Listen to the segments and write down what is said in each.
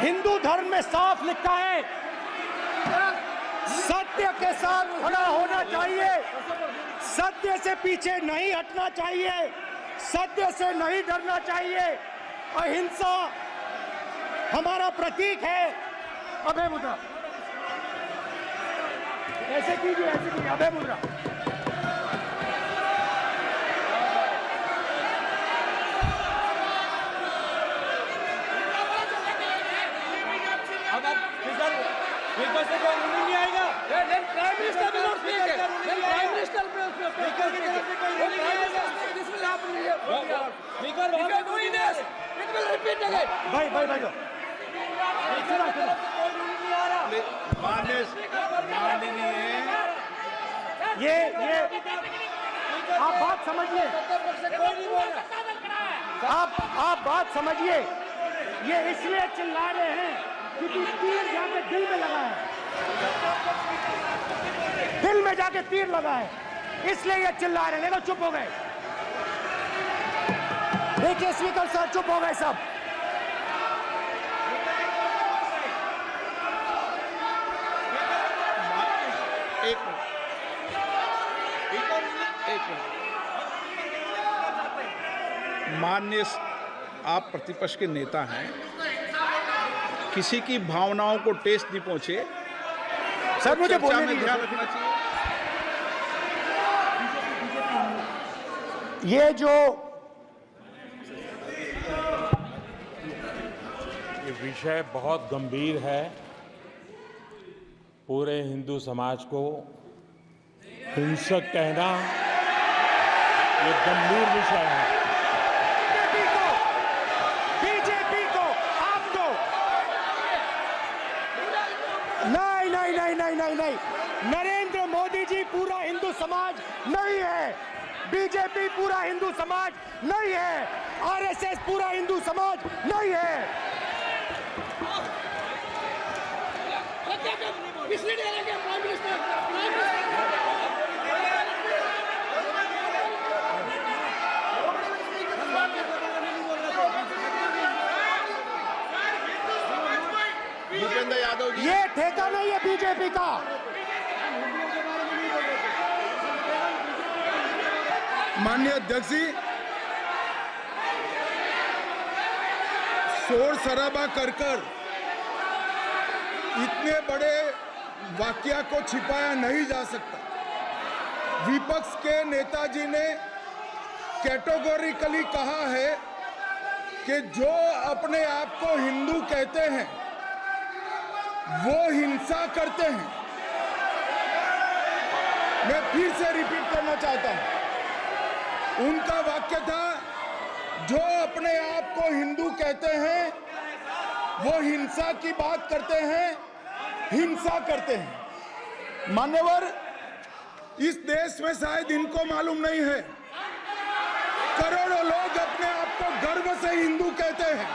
हिंदू धर्म में साफ लिखा है, सत्य के साथ खड़ा होना चाहिए, सत्य से पीछे नहीं हटना चाहिए, सत्य से नहीं डरना चाहिए। अहिंसा हमारा प्रतीक है। अभय मुद्रा ऐसे कीजिए, ऐसे कीजिए, अभय मुद्रा। नहीं आएगा। प्राइम मिनिस्टर भी नोट किए गए। प्राइम मिनिस्टर भी स्पीकर की तरफ से कोई नहीं आएगा। This will happen here. Speaker वहां पे doing this, it will repeat again. भाई कोई नहीं आ रहा। ये आप बात समझिए, कोई नहीं बोल रहा। आप बात समझिए। ये इसलिए चिल्ला रहे हैं क्योंकि तीर जाके दिल में लगा है, दिल में जाके तीर लगा है, इसलिए ये चिल्ला रहे हैं। देखो चुप हो गए, देखिए स्पीकर सर चुप हो गए सब। एक मिनट। माननीय आप प्रतिपक्ष के नेता हैं, किसी की भावनाओं को ठेस नहीं पहुंचे, सर मुझे चर्चा बोलने में दीजिए। ध्यान रखना चाहिए। ये जो ये विषय बहुत गंभीर है। पूरे हिंदू समाज को हिंसक कहना ये गंभीर विषय है। बीजेपी को आपको नहीं, नरेंद्र मोदी जी पूरा हिंदू समाज नहीं है, बीजेपी पूरा हिंदू समाज नहीं है, आरएसएस पूरा हिंदू समाज नहीं है। भूपेंद्र यादव जी, ये ठेका नहीं है बीजेपी का। माननीय अध्यक्ष जी, शोर शराबा कर इतने बड़े वाकया को छिपाया नहीं जा सकता। विपक्ष के नेताजी ने कैटेगोरिकली कहा है कि जो अपने आप को हिंदू कहते हैं वो हिंसा करते हैं। मैं फिर से रिपीट करना चाहता हूं, उनका वाक्य था, जो अपने आप को हिंदू कहते हैं वो हिंसा की बात करते हैं, हिंसा करते हैं। मान्यवर, इस देश में शायद इनको मालूम नहीं है, करोड़ों लोग अपने आप को गर्व से हिंदू कहते हैं,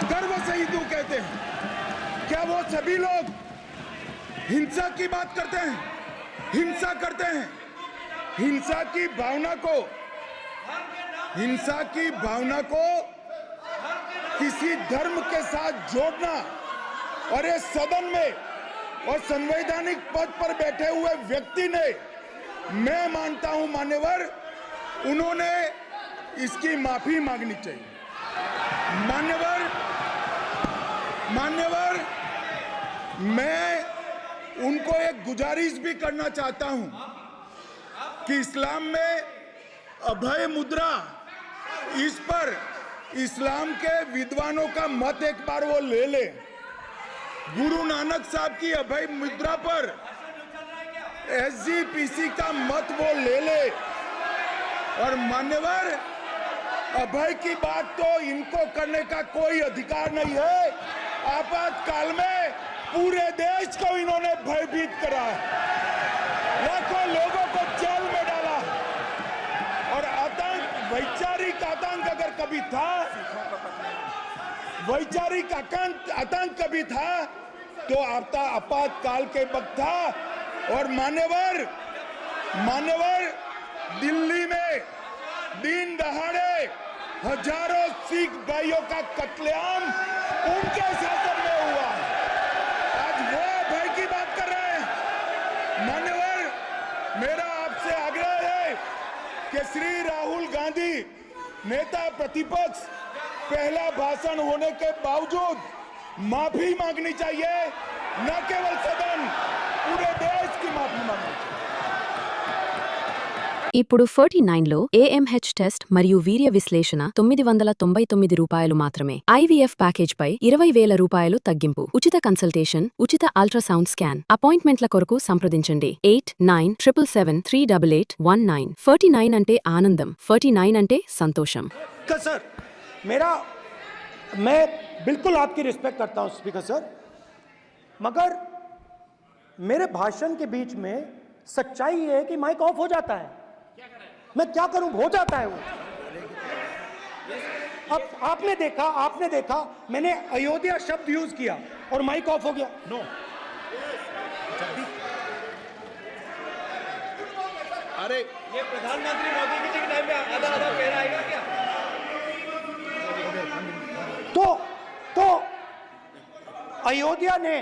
गर्व से हिंदू कहते हैं। क्या वो सभी लोग हिंसा की बात करते हैं, हिंसा करते हैं? हिंसा की भावना को किसी धर्म के साथ जोड़ना, और इस सदन में और संवैधानिक पद पर बैठे हुए व्यक्ति ने, मैं मानता हूं मान्यवर, उन्होंने इसकी माफी मांगनी चाहिए। मान्यवर, मैं उनको एक गुजारिश भी करना चाहता हूं कि इस्लाम में अभय मुद्रा, इस पर इस्लाम के विद्वानों का मत एक बार वो ले ले। गुरु नानक साहब की अभय मुद्रा पर एसजीपीसी का मत वो ले ले। और मान्यवर, अभय की बात तो इनको करने का कोई अधिकार नहीं है। आपातकाल में पूरे देश को इन्होंने भयभीत करा है, लाखों लोगों को जेल में डाला, और वैचारिक आतंक अगर कभी था, वैचारिक आतंक कभी था तो आपातकाल के वक्त था। और मान्यवर दिल्ली में दिन दहाड़े हजारों सिख भाइयों का कत्लेआम उनके शासन में हुआ। आज वो अभय की बात कर रहे हैं। मान्यवर, मेरा आपसे आग्रह है कि श्री राहुल गांधी नेता प्रतिपक्ष पहला भाषण होने के बावजूद माफी मांगनी चाहिए, न केवल सदन, पूरे देश की माफी मांगनी चाहिए। ఇప్పుడు 49లో AMH టెస్ట్ మరియు వీర్య విశ్లేషణ $999 మాత్రమే. IVF ప్యాకేజ్పై $20,000 తగ్గింపు. ఉచిత కన్సల్టేషన్, ఉచిత అల్ట్రాసౌండ్ స్కాన్. అపాయింట్మెంట్ల కొరకు సంప్రదించండి 8977738819. 49 అంటే ఆనందం, 49 అంటే సంతోషం. सर मैं बिल्कुल आपकी रिस्पेक्ट करता हूं स्पीकर सर, मगर मेरे भाषण के बीच में सच्चाई ये है कि माइक ऑफ हो जाता है। मैं क्या करूं, हो जाता है वो। अब आपने देखा मैंने अयोध्या शब्द यूज किया और माइक ऑफ हो गया। नो, अरे ये प्रधानमंत्री मोदी जी के टाइम में आधा कह रहा है क्या? तो अयोध्या ने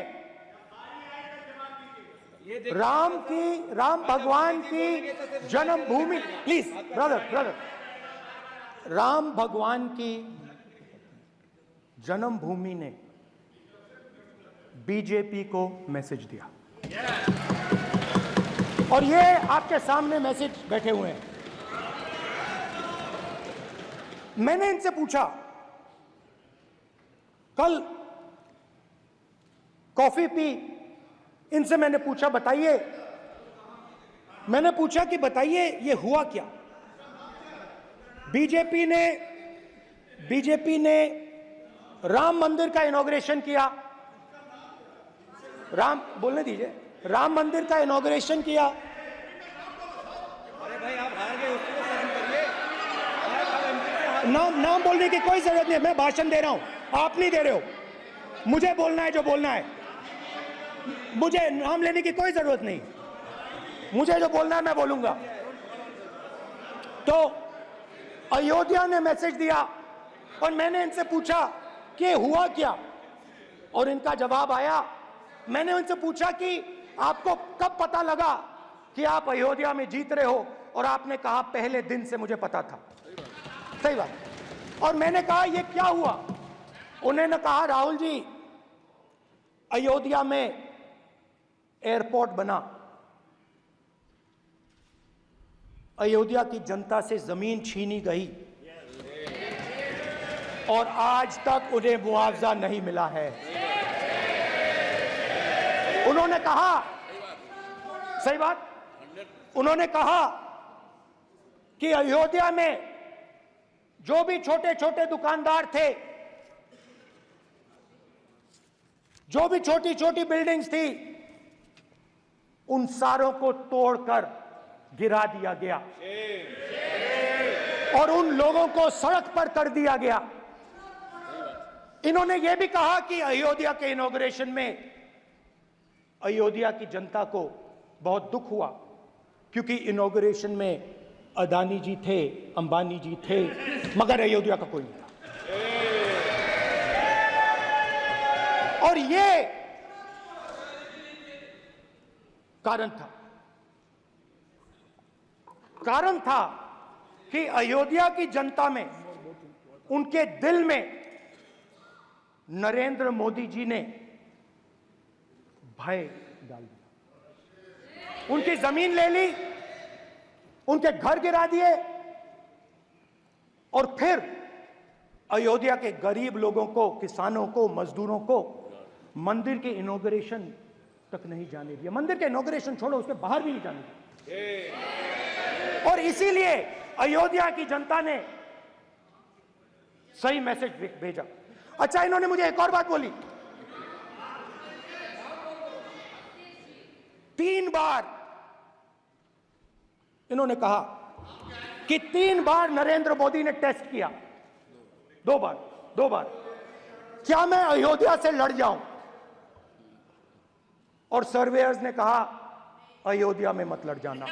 राम भगवान की जन्मभूमि, प्लीज ब्रदर, राम भगवान की जन्मभूमि ने बीजेपी को मैसेज दिया और ये आपके सामने मैसेज बैठे हुए हैं। मैंने इनसे पूछा, कल कॉफी पी, इनसे मैंने पूछा कि बताइए ये हुआ क्या। बीजेपी ने राम मंदिर का इनॉग्रेशन किया, बोलने दीजिए, राम मंदिर का इनॉग्रेशन किया। अरे भाई आप हार गए, उसको सहन करिए। नाम बोलने की कोई जरूरत नहीं है, मैं भाषण दे रहा हूं, आप नहीं दे रहे हो। मुझे बोलना है जो बोलना है, मुझे नाम लेने की कोई जरूरत नहीं, मुझे जो बोलना है मैं बोलूंगा। तो अयोध्या ने मैसेज दिया और मैंने इनसे पूछा कि हुआ क्या, और इनका जवाब आया। मैंने उनसे पूछा कि आपको कब पता लगा कि आप अयोध्या में जीत रहे हो, और आपने कहा पहले दिन से मुझे पता था। सही बात। और मैंने कहा ये क्या हुआ, उन्होंने कहा राहुल जी अयोध्या में एयरपोर्ट बना, अयोध्या की जनता से जमीन छीनी गई और आज तक उन्हें मुआवजा नहीं मिला है। उन्होंने कहा, सही बात, उन्होंने कहा कि अयोध्या में जो भी छोटे छोटे दुकानदार थे, जो भी छोटी छोटी बिल्डिंग्स थी, उन सारों को तोड़कर गिरा दिया गया और उन लोगों को सड़क पर कर दिया गया। इन्होंने यह भी कहा कि अयोध्या के इनॉग्रेशन में अयोध्या की जनता को बहुत दुख हुआ, क्योंकि इनॉग्रेशन में अदानी जी थे, अंबानी जी थे, मगर अयोध्या का कोई नहीं था। और ये कारण था कि अयोध्या की जनता में, उनके दिल में नरेंद्र मोदी जी ने भय डाल दिया। उनकी जमीन ले ली, उनके घर गिरा दिए, और फिर अयोध्या के गरीब लोगों को, किसानों को, मजदूरों को मंदिर के इनॉग्रेशन तक नहीं जाने दिया। मंदिर के इनॉग्रेशन छोड़ो, उसके बाहर भी नहीं जाने दिया। और इसीलिए अयोध्या की जनता ने सही मैसेज भेजा। अच्छा, इन्होंने मुझे एक और बात बोली, 3 बार इन्होंने कहा कि 3 बार नरेंद्र मोदी ने टेस्ट किया, 2 बार क्या मैं अयोध्या से लड़ जाऊं, और सर्वेयर्स ने कहा अयोध्या में मत लड़ जाना।